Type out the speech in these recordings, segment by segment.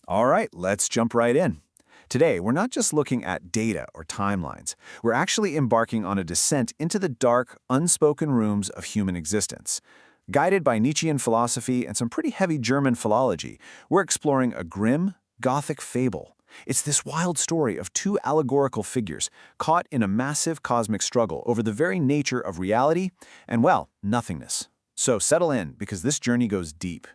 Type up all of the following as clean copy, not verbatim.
All right, let's jump right in. Today, we're not just looking at data or timelines. We're actually embarking on a descent into the dark, unspoken rooms of human existence. Guided by Nietzschean philosophy and some pretty heavy German philology, we're exploring a grim, Gothic fable. It's this wild story of two allegorical figures caught in a massive cosmic struggle over the very nature of reality and, well, nothingness. So settle in, because this journey goes deep.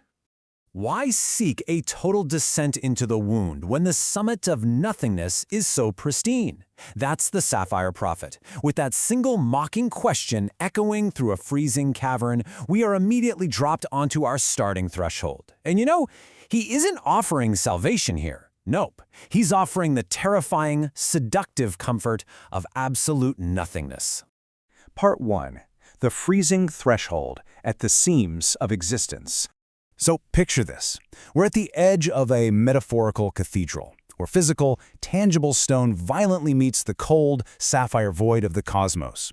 Why seek a total descent into the wound when the summit of nothingness is so pristine? That's the Sapphire Prophet. With that single mocking question echoing through a freezing cavern, we are immediately dropped onto our starting threshold. And he isn't offering salvation here. Nope. He's offering the terrifying, seductive comfort of absolute nothingness. Part 1. The freezing threshold at the seams of existence. So picture this. We're at the edge of a metaphorical cathedral, where physical, tangible stone violently meets the cold, sapphire void of the cosmos.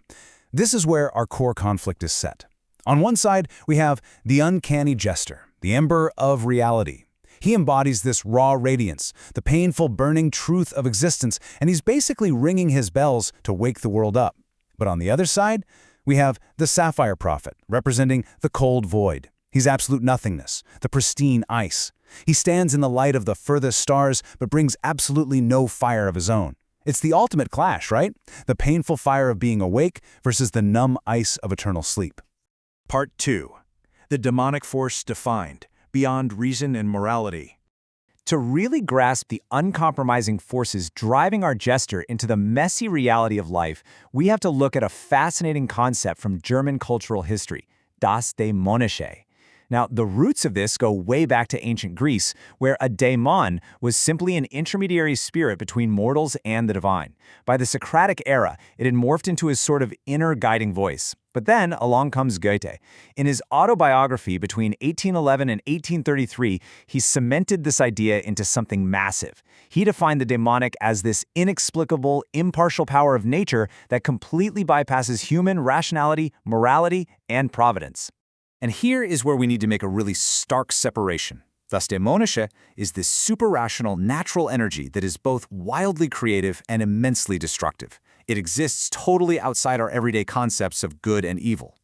This is where our core conflict is set. On one side, we have the uncanny jester, the ember of reality. He embodies this raw radiance, the painful, burning truth of existence, and he's basically ringing his bells to wake the world up. But on the other side, we have the Sapphire Prophet, representing the cold void. He's absolute nothingness, the pristine ice. He stands in the light of the furthest stars, but brings absolutely no fire of his own. It's the ultimate clash, right? The painful fire of being awake versus the numb ice of eternal sleep. Part 2. The demonic force defined, beyond reason and morality. To really grasp the uncompromising forces driving our jester into the messy reality of life, we have to look at a fascinating concept from German cultural history, das Dämonische. Now, the roots of this go way back to ancient Greece, where a daemon was simply an intermediary spirit between mortals and the divine. By the Socratic era, it had morphed into his sort of inner guiding voice. But then along comes Goethe. In his autobiography between 1811 and 1833, he cemented this idea into something massive. He defined the demonic as this inexplicable, impartial power of nature that completely bypasses human rationality, morality, and providence. And here is where we need to make a really stark separation. Das Dämonische is this super-rational, natural energy that is both wildly creative and immensely destructive. It exists totally outside our everyday concepts of good and evil.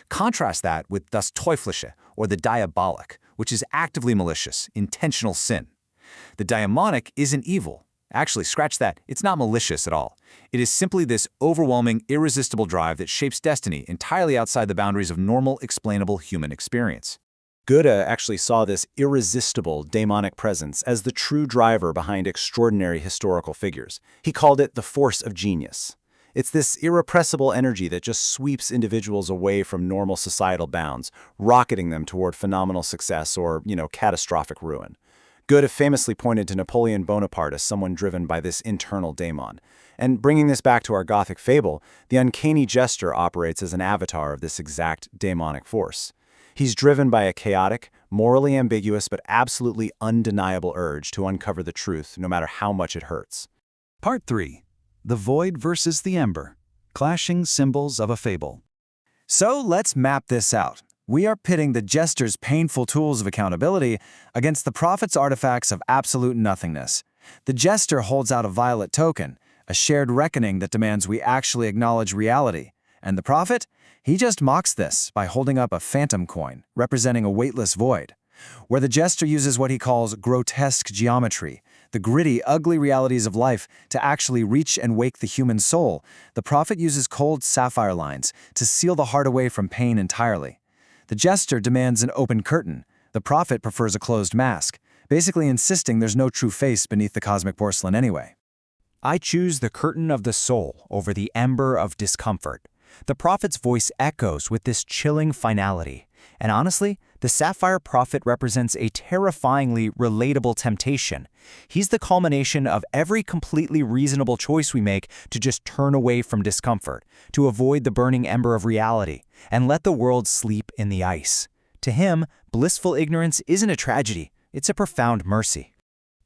Contrast that with das Teuflische, or the diabolic, which is actively malicious, intentional sin. The daimonic isn't evil. Actually, scratch that, it's not malicious at all. It is simply this overwhelming, irresistible drive that shapes destiny entirely outside the boundaries of normal, explainable human experience. Goethe actually saw this irresistible daemonic presence as the true driver behind extraordinary historical figures. He called it the force of genius. It's this irrepressible energy that just sweeps individuals away from normal societal bounds, rocketing them toward phenomenal success or, catastrophic ruin. Goethe famously pointed to Napoleon Bonaparte as someone driven by this internal daemon. And bringing this back to our Gothic fable, the uncanny jester operates as an avatar of this exact daemonic force. He's driven by a chaotic, morally ambiguous, but absolutely undeniable urge to uncover the truth no matter how much it hurts. Part 3. The void versus the ember. Clashing symbols of a fable. So let's map this out. We are pitting the jester's painful tools of accountability against the prophet's artifacts of absolute nothingness. The jester holds out a violet token, a shared reckoning that demands we actually acknowledge reality. And the prophet? He just mocks this by holding up a phantom coin, representing a weightless void. Where the jester uses what he calls grotesque geometry, the gritty, ugly realities of life, to actually reach and wake the human soul, the prophet uses cold sapphire lines to seal the heart away from pain entirely. The jester demands an open curtain. The prophet prefers a closed mask, basically insisting there's no true face beneath the cosmic porcelain anyway. I choose the curtain of the soul over the ember of discomfort. The prophet's voice echoes with this chilling finality. And honestly, the Sapphire Prophet represents a terrifyingly relatable temptation. He's the culmination of every completely reasonable choice we make to just turn away from discomfort, to avoid the burning ember of reality, and let the world sleep in the ice. To him, blissful ignorance isn't a tragedy, it's a profound mercy.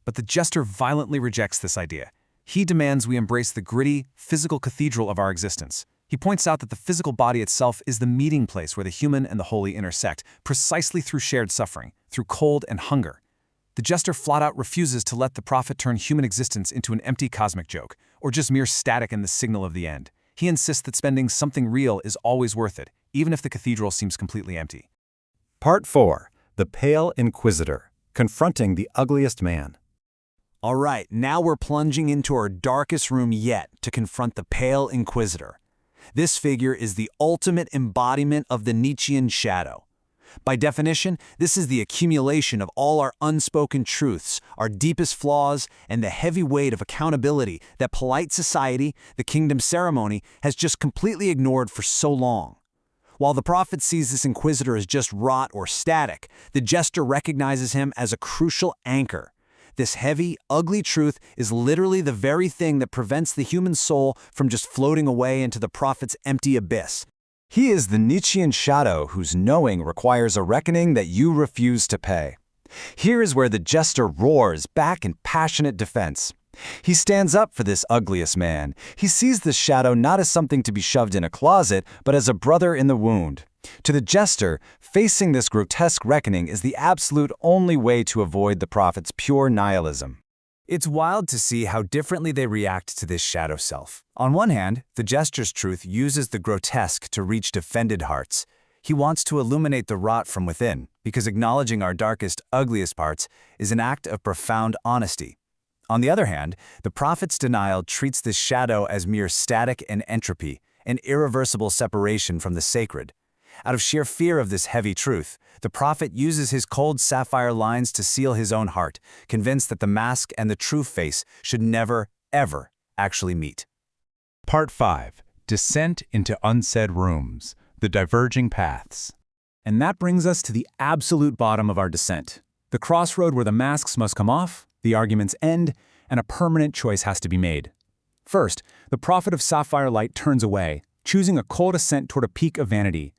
But the jester violently rejects this idea. He demands we embrace the gritty, physical cathedral of our existence. He points out that the physical body itself is the meeting place where the human and the holy intersect, precisely through shared suffering, through cold and hunger. The Jester flat-out refuses to let the Prophet turn human existence into an empty cosmic joke, or just mere static in the signal of the end. He insists that spending something real is always worth it, even if the cathedral seems completely empty. Part 4. The Pale Inquisitor, Confronting the Ugliest Man. All right, now we're plunging into our darkest room yet to confront the Pale Inquisitor. This figure is the ultimate embodiment of the Nietzschean shadow. By definition, this is the accumulation of all our unspoken truths, our deepest flaws, and the heavy weight of accountability that polite society, the kingdom ceremony, has just completely ignored for so long. While the Prophet sees this Inquisitor as just rot or static, the Jester recognizes him as a crucial anchor. This heavy, ugly truth is literally the very thing that prevents the human soul from just floating away into the Prophet's empty abyss. He is the Nietzschean shadow whose knowing requires a reckoning that you refuse to pay. Here is where the Jester roars back in passionate defense. He stands up for this ugliest man. He sees this shadow not as something to be shoved in a closet, but as a brother in the wound. To the Jester, facing this grotesque reckoning is the absolute only way to avoid the Prophet's pure nihilism. It's wild to see how differently they react to this shadow self. On one hand, the Jester's truth uses the grotesque to reach defended hearts. He wants to illuminate the rot from within, because acknowledging our darkest, ugliest parts is an act of profound honesty. On the other hand, the Prophet's denial treats this shadow as mere static and entropy, an irreversible separation from the sacred. Out of sheer fear of this heavy truth, the Prophet uses his cold sapphire lines to seal his own heart, convinced that the mask and the true face should never, ever actually meet. Part 5. Descent into Unsaid Rooms, The Diverging Paths. And that brings us to the absolute bottom of our descent. The crossroad where the masks must come off, the arguments end, and a permanent choice has to be made. First, the Prophet of Sapphire Light turns away, choosing a cold ascent toward a peak of vanity.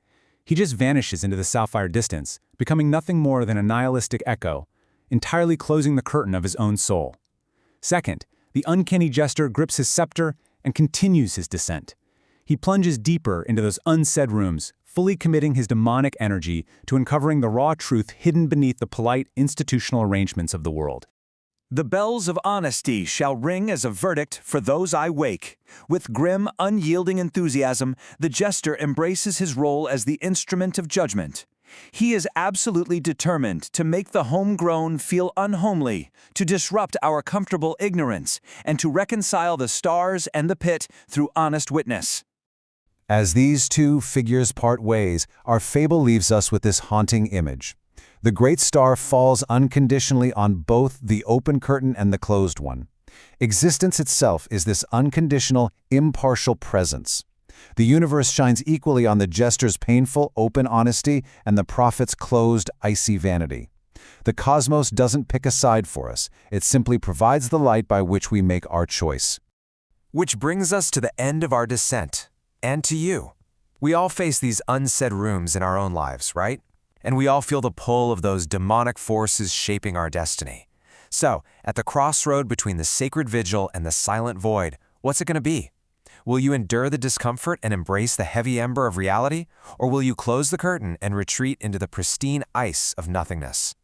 He just vanishes into the sapphire distance, becoming nothing more than a nihilistic echo, entirely closing the curtain of his own soul. Second, the uncanny Jester grips his scepter and continues his descent. He plunges deeper into those unsaid rooms, fully committing his demonic energy to uncovering the raw truth hidden beneath the polite institutional arrangements of the world. The bells of honesty shall ring as a verdict for those I wake. With grim, unyielding enthusiasm, the Jester embraces his role as the instrument of judgment. He is absolutely determined to make the homegrown feel unhomely, to disrupt our comfortable ignorance, and to reconcile the stars and the pit through honest witness. As these two figures part ways, our fable leaves us with this haunting image. The great star falls unconditionally on both the open curtain and the closed one. Existence itself is this unconditional, impartial presence. The universe shines equally on the Jester's painful, open honesty and the Prophet's closed, icy vanity. The cosmos doesn't pick a side for us. It simply provides the light by which we make our choice. Which brings us to the end of our descent, and to you. We all face these unsaid rooms in our own lives, right? And we all feel the pull of those demonic forces shaping our destiny. So, at the crossroad between the sacred vigil and the silent void, what's it going to be? Will you endure the discomfort and embrace the heavy ember of reality? Or will you close the curtain and retreat into the pristine ice of nothingness?